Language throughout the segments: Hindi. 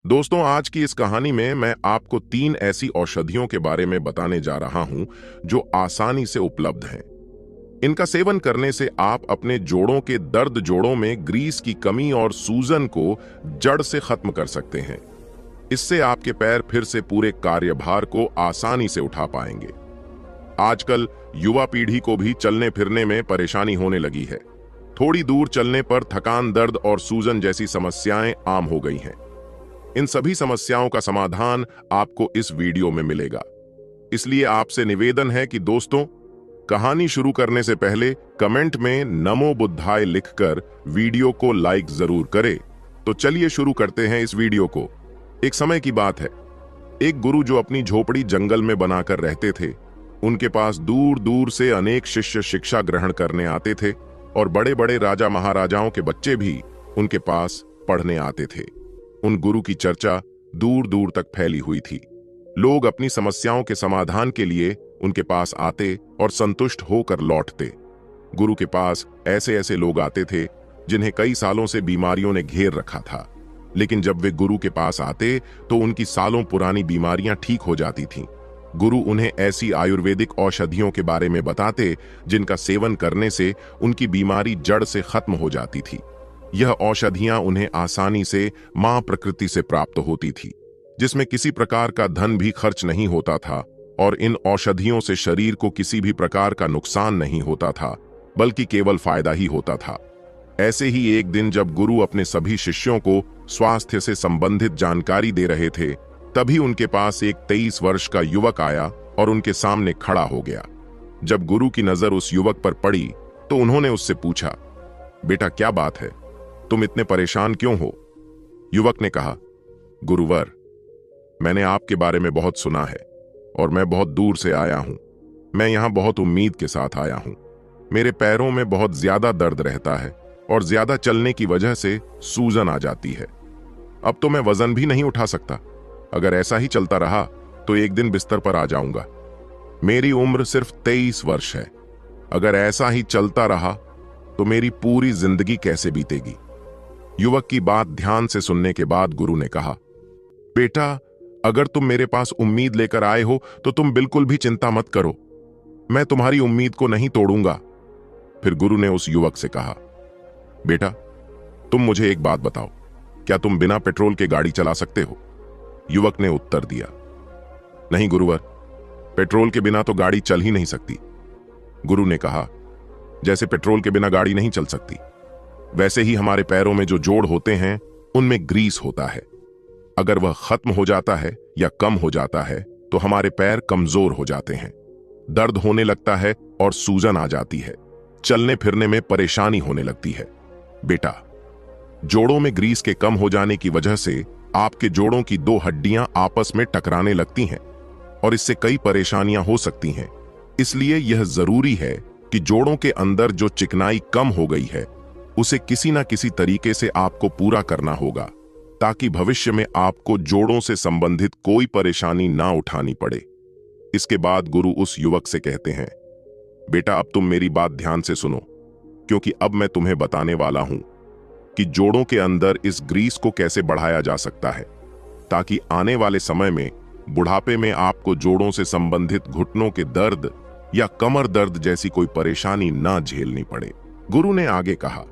दोस्तों, आज की इस कहानी में मैं आपको 3 ऐसी औषधियों के बारे में बताने जा रहा हूं जो आसानी से उपलब्ध हैं। इनका सेवन करने से आप अपने जोड़ों के दर्द, जोड़ों में ग्रीस की कमी और सूजन को जड़ से खत्म कर सकते हैं। इससे आपके पैर फिर से पूरे कार्यभार को आसानी से उठा पाएंगे। आजकल युवा पीढ़ी को भी चलने फिरने में परेशानी होने लगी है। थोड़ी दूर चलने पर थकान, दर्द और सूजन जैसी समस्याएं आम हो गई हैं। इन सभी समस्याओं का समाधान आपको इस वीडियो में मिलेगा। इसलिए आपसे निवेदन है कि दोस्तों, कहानी शुरू करने से पहले कमेंट में नमो बुद्धाय लिखकर वीडियो को लाइक जरूर करें। तो चलिए शुरू करते हैं इस वीडियो को। एक समय की बात है, एक गुरु जो अपनी झोपड़ी जंगल में बनाकर रहते थे। उनके पास दूर दूर से अनेक शिष्य शिक्षा ग्रहण करने आते थे और बड़े बड़े राजा महाराजाओं के बच्चे भी उनके पास पढ़ने आते थे। उन गुरु की चर्चा दूर दूर तक फैली हुई थी। लोग अपनी समस्याओं के समाधान के लिए उनके पास आते और संतुष्ट होकर लौटते। गुरु के पास ऐसे ऐसे लोग आते थे जिन्हें कई सालों से बीमारियों ने घेर रखा था, लेकिन जब वे गुरु के पास आते तो उनकी सालों पुरानी बीमारियां ठीक हो जाती थीं। गुरु उन्हें ऐसी आयुर्वेदिक औषधियों के बारे में बताते जिनका सेवन करने से उनकी बीमारी जड़ से खत्म हो जाती थी। यह औषधियां उन्हें आसानी से मां प्रकृति से प्राप्त होती थी, जिसमें किसी प्रकार का धन भी खर्च नहीं होता था, और इन औषधियों से शरीर को किसी भी प्रकार का नुकसान नहीं होता था, बल्कि केवल फायदा ही होता था। ऐसे ही एक दिन जब गुरु अपने सभी शिष्यों को स्वास्थ्य से संबंधित जानकारी दे रहे थे, तभी उनके पास एक 23 वर्ष का युवक आया और उनके सामने खड़ा हो गया। जब गुरु की नजर उस युवक पर पड़ी तो उन्होंने उससे पूछा, बेटा क्या बात है, तुम इतने परेशान क्यों हो? युवक ने कहा, गुरुवर, मैंने आपके बारे में बहुत सुना है और मैं बहुत दूर से आया हूं। मैं यहां बहुत उम्मीद के साथ आया हूं। मेरे पैरों में बहुत ज्यादा दर्द रहता है और ज्यादा चलने की वजह से सूजन आ जाती है। अब तो मैं वजन भी नहीं उठा सकता। अगर ऐसा ही चलता रहा तो एक दिन बिस्तर पर आ जाऊंगा। मेरी उम्र सिर्फ 23 वर्ष है। अगर ऐसा ही चलता रहा तो मेरी पूरी जिंदगी कैसे बीतेगी? युवक की बात ध्यान से सुनने के बाद गुरु ने कहा, बेटा, अगर तुम मेरे पास उम्मीद लेकर आए हो तो तुम बिल्कुल भी चिंता मत करो। मैं तुम्हारी उम्मीद को नहीं तोड़ूंगा। फिर गुरु ने उस युवक से कहा, बेटा, तुम मुझे एक बात बताओ, क्या तुम बिना पेट्रोल के गाड़ी चला सकते हो? युवक ने उत्तर दिया, नहीं गुरुवर, पेट्रोल के बिना तो गाड़ी चल ही नहीं सकती। गुरु ने कहा, जैसे पेट्रोल के बिना गाड़ी नहीं चल सकती, वैसे ही हमारे पैरों में जो जोड़ होते हैं उनमें ग्रीस होता है। अगर वह खत्म हो जाता है या कम हो जाता है तो हमारे पैर कमजोर हो जाते हैं, दर्द होने लगता है और सूजन आ जाती है, चलने फिरने में परेशानी होने लगती है। बेटा, जोड़ों में ग्रीस के कम हो जाने की वजह से आपके जोड़ों की 2 हड्डियां आपस में टकराने लगती हैं और इससे कई परेशानियां हो सकती हैं। इसलिए यह जरूरी है कि जोड़ों के अंदर जो चिकनाई कम हो गई है उसे किसी ना किसी तरीके से आपको पूरा करना होगा, ताकि भविष्य में आपको जोड़ों से संबंधित कोई परेशानी ना उठानी पड़े। इसके बाद गुरु उस युवक से कहते हैं, बेटा, अब तुम मेरी बात ध्यान से सुनो, क्योंकि अब मैं तुम्हें बताने वाला हूं कि जोड़ों के अंदर इस ग्रीस को कैसे बढ़ाया जा सकता है, ताकि आने वाले समय में बुढ़ापे में आपको जोड़ों से संबंधित घुटनों के दर्द या कमर दर्द जैसी कोई परेशानी ना झेलनी पड़े। गुरु ने आगे कहा,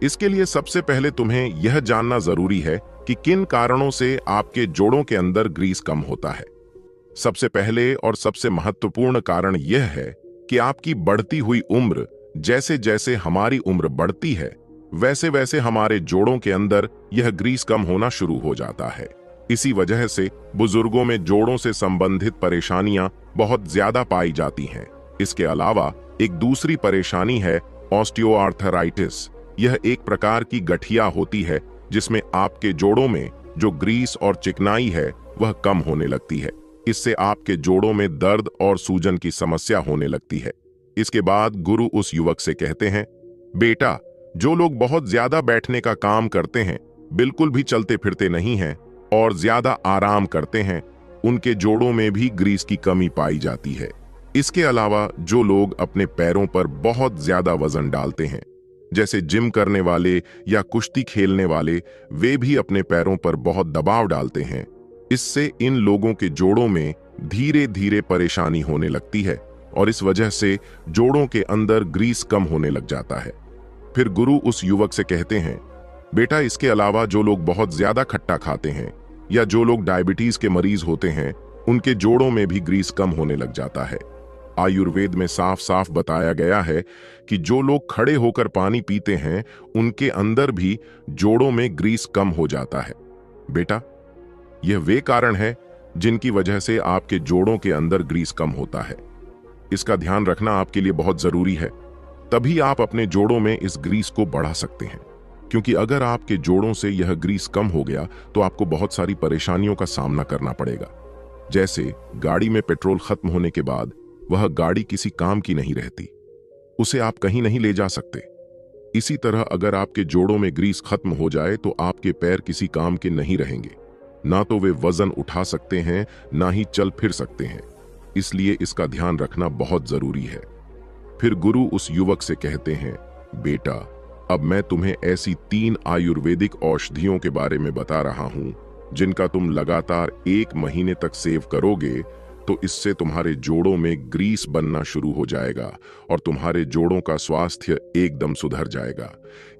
इसके लिए सबसे पहले तुम्हें यह जानना जरूरी है कि किन कारणों से आपके जोड़ों के अंदर ग्रीस कम होता है। सबसे पहले और सबसे महत्वपूर्ण कारण यह है कि आपकी बढ़ती हुई उम्र, जैसे जैसे हमारी उम्र बढ़ती है वैसे वैसे हमारे जोड़ों के अंदर यह ग्रीस कम होना शुरू हो जाता है। इसी वजह से बुजुर्गों में जोड़ों से संबंधित परेशानियां बहुत ज्यादा पाई जाती हैं। इसके अलावा एक दूसरी परेशानी है ऑस्टियोआर्थराइटिस। यह एक प्रकार की गठिया होती है जिसमें आपके जोड़ों में जो ग्रीस और चिकनाई है वह कम होने लगती है। इससे आपके जोड़ों में दर्द और सूजन की समस्या होने लगती है। इसके बाद गुरु उस युवक से कहते हैं, बेटा, जो लोग बहुत ज्यादा बैठने का काम करते हैं, बिल्कुल भी चलते फिरते नहीं हैं और ज्यादा आराम करते हैं, उनके जोड़ों में भी ग्रीस की कमी पाई जाती है। इसके अलावा जो लोग अपने पैरों पर बहुत ज्यादा वजन डालते हैं, जैसे जिम करने वाले या कुश्ती खेलने वाले, वे भी अपने पैरों पर बहुत दबाव डालते हैं। इससे इन लोगों के जोड़ों में धीरे धीरे परेशानी होने लगती है और इस वजह से जोड़ों के अंदर ग्रीस कम होने लग जाता है। फिर गुरु उस युवक से कहते हैं, बेटा इसके अलावा जो लोग बहुत ज्यादा खट्टा खाते हैं या जो लोग डायबिटीज के मरीज होते हैं, उनके जोड़ों में भी ग्रीस कम होने लग जाता है। आयुर्वेद में साफ साफ बताया गया है कि जो लोग खड़े होकर पानी पीते हैं, उनके अंदर भी जोड़ों में ग्रीस कम हो जाता है। बेटा, यह वे कारण है जिनकी वजह से आपके जोड़ों के अंदर ग्रीस कम होता है। इसका ध्यान रखना आपके लिए बहुत जरूरी है। तभी आप अपने जोड़ों में इस ग्रीस को बढ़ा सकते हैं, क्योंकि अगर आपके जोड़ों से यह ग्रीस कम हो गया तो आपको बहुत सारी परेशानियों का सामना करना पड़ेगा। जैसे गाड़ी में पेट्रोल खत्म होने के बाद वह गाड़ी किसी काम की नहीं रहती, उसे आप कहीं नहीं ले जा सकते। इसी तरह अगर आपके जोड़ों में ग्रीस खत्म हो जाए तो आपके पैर किसी काम के नहीं रहेंगे। ना तो वे वजन उठा सकते हैं, ना ही चल फिर सकते हैं। इसलिए इसका ध्यान रखना बहुत जरूरी है। फिर गुरु उस युवक से कहते हैं, बेटा अब मैं तुम्हें ऐसी 3 आयुर्वेदिक औषधियों के बारे में बता रहा हूं जिनका तुम लगातार 1 महीने तक सेव करोगे तो इससे तुम्हारे जोड़ों में ग्रीस बनना शुरू हो जाएगा और तुम्हारे जोड़ों का स्वास्थ्य एकदम सुधर जाएगा।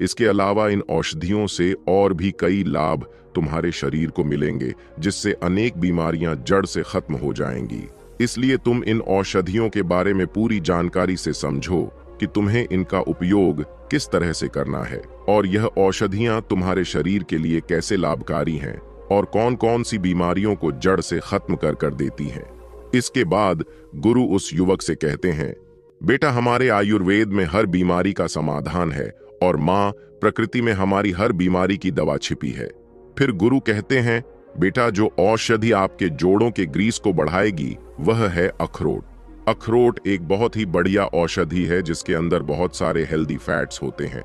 इसके अलावा इन औषधियों से और भी कई लाभ तुम्हारे शरीर को मिलेंगे, जिससे अनेक बीमारियां जड़ से खत्म हो जाएंगी। इसलिए तुम इन औषधियों के बारे में पूरी जानकारी से समझो कि तुम्हें इनका उपयोग किस तरह से करना है और यह औषधियां तुम्हारे शरीर के लिए कैसे लाभकारी हैं और कौन कौन सी बीमारियों को जड़ से खत्म कर देती हैं। इसके बाद गुरु उस युवक से कहते हैं, बेटा हमारे आयुर्वेद में हर बीमारी का समाधान है और माँ प्रकृति में हमारी हर बीमारी की दवा छिपी है। फिर गुरु कहते हैं, बेटा जो औषधि आपके जोड़ों के ग्रीस को बढ़ाएगी वह है अखरोट। अखरोट एक बहुत ही बढ़िया औषधि है जिसके अंदर बहुत सारे हेल्दी फैट्स होते हैं।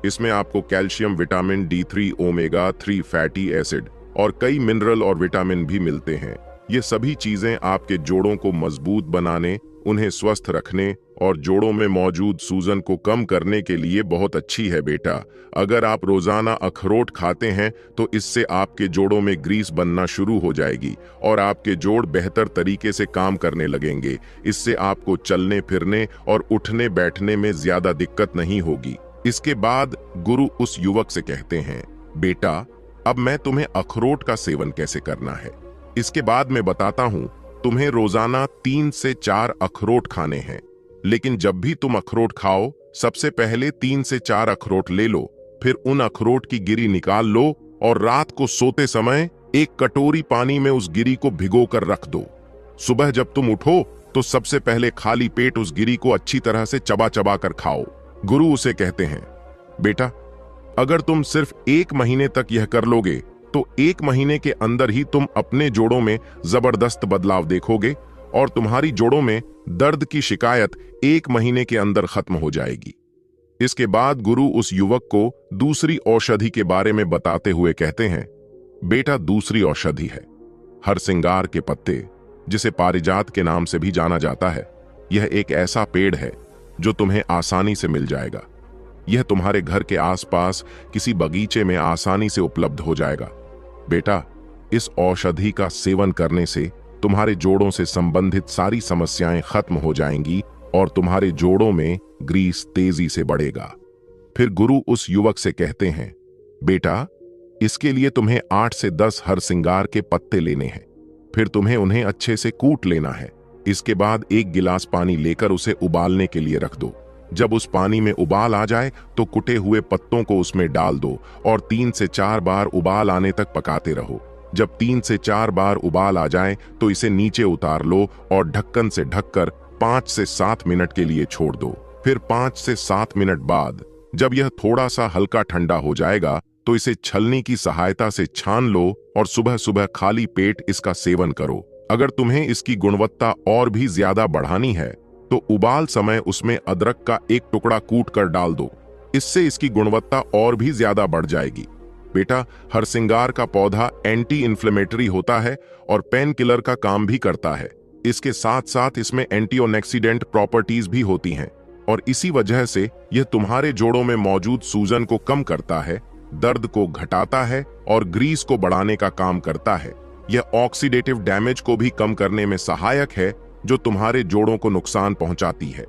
इसमें आपको calcium, vitamin D3, omega 3 fatty acid और कई मिनरल और विटामिन भी मिलते हैं। ये सभी चीजें आपके जोड़ों को मजबूत बनाने, उन्हें स्वस्थ रखने और जोड़ों में मौजूद सूजन को कम करने के लिए बहुत अच्छी है। बेटा अगर आप रोजाना अखरोट खाते हैं तो इससे आपके जोड़ों में ग्रीस बनना शुरू हो जाएगी और आपके जोड़ बेहतर तरीके से काम करने लगेंगे। इससे आपको चलने फिरने और उठने बैठने में ज्यादा दिक्कत नहीं होगी। इसके बाद गुरु उस युवक से कहते हैं, बेटा अब मैं तुम्हें अखरोट का सेवन कैसे करना है इसके बाद मैं बताता हूं। तुम्हें रोजाना 3 से 4 अखरोट खाने हैं, लेकिन जब भी तुम अखरोट खाओ सबसे पहले 3 से 4 अखरोट ले लो, फिर उन अखरोट की गिरी निकाल लो और रात को सोते समय 1 कटोरी पानी में उस गिरी को भिगोकर रख दो। सुबह जब तुम उठो तो सबसे पहले खाली पेट उस गिरी को अच्छी तरह से चबा चबा कर खाओ। गुरु उसे कहते हैं, बेटा अगर तुम सिर्फ 1 महीने तक यह कर लोगे तो 1 महीने के अंदर ही तुम अपने जोड़ों में जबरदस्त बदलाव देखोगे और तुम्हारी जोड़ों में दर्द की शिकायत 1 महीने के अंदर खत्म हो जाएगी। इसके बाद गुरु उस युवक को दूसरी औषधि के बारे में बताते हुए कहते हैं, बेटा दूसरी औषधि है हरसिंगार के पत्ते, जिसे पारिजात के नाम से भी जाना जाता है। यह एक ऐसा पेड़ है जो तुम्हें आसानी से मिल जाएगा। यह तुम्हारे घर के आसपास किसी बगीचे में आसानी से उपलब्ध हो जाएगा। बेटा इस औषधि का सेवन करने से तुम्हारे जोड़ों से संबंधित सारी समस्याएं खत्म हो जाएंगी और तुम्हारे जोड़ों में ग्रीस तेजी से बढ़ेगा। फिर गुरु उस युवक से कहते हैं, बेटा इसके लिए तुम्हें 8 से 10 हरसिंगार के पत्ते लेने हैं। फिर तुम्हें उन्हें अच्छे से कूट लेना है। इसके बाद 1 गिलास पानी लेकर उसे उबालने के लिए रख दो। जब उस पानी में उबाल आ जाए तो कुटे हुए पत्तों को उसमें डाल दो और 3 से 4 बार उबाल आने तक पकाते रहो। जब 3 से 4 बार उबाल आ जाए तो इसे नीचे उतार लो और ढक्कन से ढककर 5 से 7 मिनट के लिए छोड़ दो। फिर 5 से 7 मिनट बाद जब यह थोड़ा सा हल्का ठंडा हो जाएगा तो इसे छलनी की सहायता से छान लो और सुबह सुबह खाली पेट इसका सेवन करो। अगर तुम्हें इसकी गुणवत्ता और भी ज्यादा बढ़ानी है तो उबाल समय उसमें अदरक का 1 टुकड़ा कूट कर डाल दो। इससे इसकी गुणवत्ता और भी ज्यादा बढ़ जाएगी। बेटा हरसिंगार का पौधा एंटी इन्फ्लेमेटरी होता है और पेन किलर का काम भी करता है। इसके साथ साथ इसमें एंटीऑक्सीडेंट प्रॉपर्टीज भी होती हैं। और इसी वजह से यह तुम्हारे जोड़ों में मौजूद सूजन को कम करता है, दर्द को घटाता है और ग्रीस को बढ़ाने का काम करता है। यह ऑक्सीडेटिव डैमेज को भी कम करने में सहायक है जो तुम्हारे जोड़ों को नुकसान पहुंचाती है।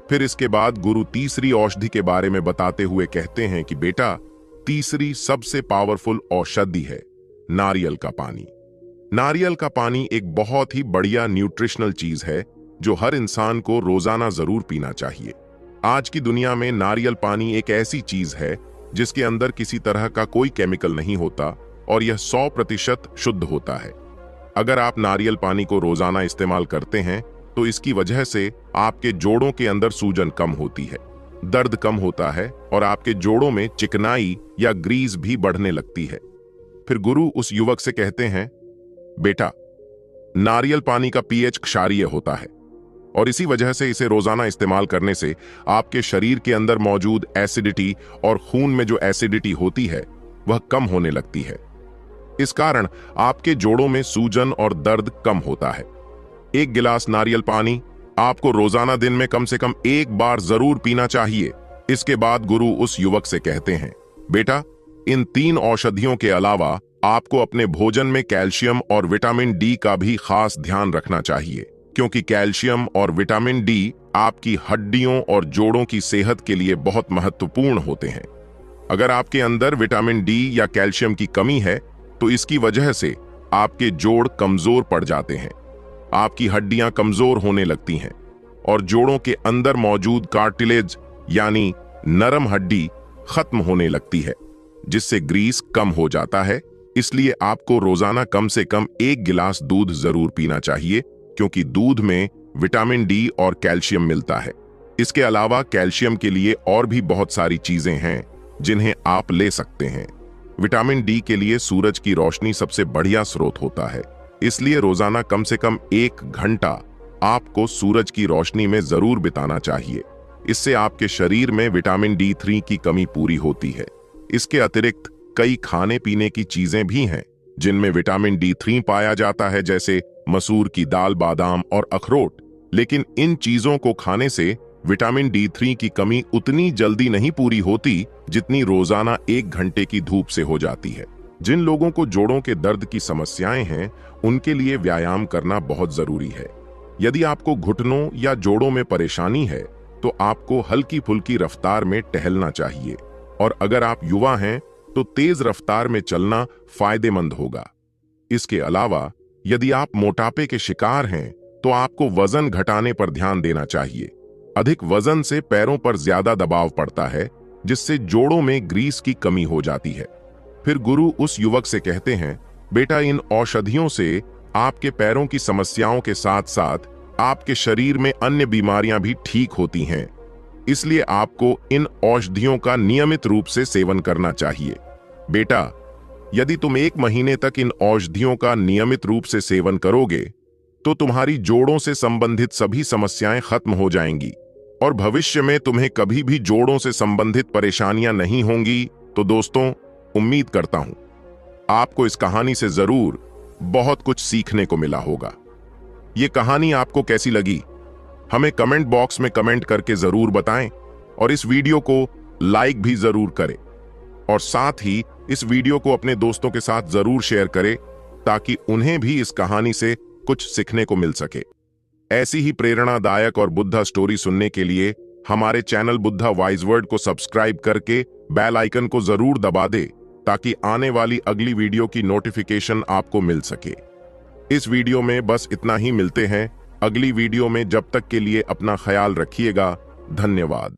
फिर इसके बाद गुरु तीसरी औषधि के बारे में बताते हुए कहते हैं कि बेटा, तीसरी सबसे पावरफुल औषधि है नारियल का पानी। नारियल का पानी एक बहुत ही बढ़िया न्यूट्रिशनल चीज है जो हर इंसान को रोजाना जरूर पीना चाहिए। आज की दुनिया में नारियल पानी एक ऐसी चीज है जिसके अंदर किसी तरह का कोई केमिकल नहीं होता और यह 100% शुद्ध होता है। अगर आप नारियल पानी को रोजाना इस्तेमाल करते हैं तो इसकी वजह से आपके जोड़ों के अंदर सूजन कम होती है, दर्द कम होता है और आपके जोड़ों में चिकनाई या ग्रीस भी बढ़ने लगती है। फिर गुरु उस युवक से कहते हैं, बेटा, नारियल पानी का पीएच क्षारीय होता है और इसी वजह से इसे रोजाना इस्तेमाल करने से आपके शरीर के अंदर मौजूद एसिडिटी और खून में जो एसिडिटी होती है वह कम होने लगती है। इस कारण आपके जोड़ों में सूजन और दर्द कम होता है। 1 गिलास नारियल पानी आपको रोजाना दिन में कम से कम 1 बार जरूर पीना चाहिए। इसके बाद गुरु उस युवक से कहते हैं, बेटा, इन 3 औषधियों के अलावा आपको अपने भोजन में कैल्शियम और विटामिन डी का भी खास ध्यान रखना चाहिए, क्योंकि कैल्शियम और विटामिन डी आपकी हड्डियों और जोड़ों की सेहत के लिए बहुत महत्वपूर्ण होते हैं। अगर आपके अंदर विटामिन डी या कैल्शियम की कमी है तो इसकी वजह से आपके जोड़ कमजोर पड़ जाते हैं, आपकी हड्डियां कमजोर होने लगती हैं और जोड़ों के अंदर मौजूद कार्टिलेज यानी नरम हड्डी खत्म होने लगती है, जिससे ग्रीस कम हो जाता है। इसलिए आपको रोजाना कम से कम 1 गिलास दूध जरूर पीना चाहिए, क्योंकि दूध में विटामिन डी और कैल्शियम मिलता है। इसके अलावा कैल्शियम के लिए और भी बहुत सारी चीजें हैं जिन्हें आप ले सकते हैं। विटामिन डी के लिए सूरज की रोशनी सबसे बढ़िया स्रोत होता है, इसलिए रोजाना कम से कम 1 घंटा आपको सूरज की रोशनी में जरूर बिताना चाहिए। इससे आपके शरीर में विटामिन D3 की कमी पूरी होती है। इसके अतिरिक्त कई खाने पीने की चीजें भी हैं जिनमें विटामिन D3 पाया जाता है, जैसे मसूर की दाल, बादाम और अखरोट। लेकिन इन चीजों को खाने से विटामिन D3 की कमी उतनी जल्दी नहीं पूरी होती जितनी रोजाना 1 घंटे की धूप से हो जाती है। जिन लोगों को जोड़ों के दर्द की समस्याएं हैं उनके लिए व्यायाम करना बहुत जरूरी है। यदि आपको घुटनों या जोड़ों में परेशानी है तो आपको हल्की फुल्की रफ्तार में टहलना चाहिए, और अगर आप युवा हैं तो तेज रफ्तार में चलना फायदेमंद होगा। इसके अलावा यदि आप मोटापे के शिकार हैं तो आपको वजन घटाने पर ध्यान देना चाहिए। अधिक वजन से पैरों पर ज्यादा दबाव पड़ता है, जिससे जोड़ों में ग्रीस की कमी हो जाती है। फिर गुरु उस युवक से कहते हैं, बेटा, इन औषधियों से आपके पैरों की समस्याओं के साथ साथ आपके शरीर में अन्य बीमारियां भी ठीक होती हैं। इसलिए आपको इन औषधियों का नियमित रूप से सेवन करना चाहिए। बेटा, यदि तुम 1 महीने तक इन औषधियों का नियमित रूप से सेवन करोगे तो तुम्हारी जोड़ों से संबंधित सभी समस्याएं खत्म हो जाएंगी और भविष्य में तुम्हें कभी भी जोड़ों से संबंधित परेशानियां नहीं होंगी। तो दोस्तों, उम्मीद करता हूं आपको इस कहानी से जरूर बहुत कुछ सीखने को मिला होगा। ये कहानी आपको कैसी लगी हमें कमेंट बॉक्स में कमेंट करके जरूर बताएं और इस वीडियो को लाइक भी जरूर करें और साथ ही इस वीडियो को अपने दोस्तों के साथ जरूर शेयर करें ताकि उन्हें भी इस कहानी से कुछ सीखने को मिल सके। ऐसी ही प्रेरणादायक और बुद्धा स्टोरी सुनने के लिए हमारे चैनल बुद्धा वाइज वर्ड को सब्सक्राइब करके बेल आइकन को जरूर दबा दे ताकि आने वाली अगली वीडियो की नोटिफिकेशन आपको मिल सके। इस वीडियो में बस इतना ही, मिलते हैं अगली वीडियो में। जब तक के लिए अपना ख्याल रखिएगा। धन्यवाद।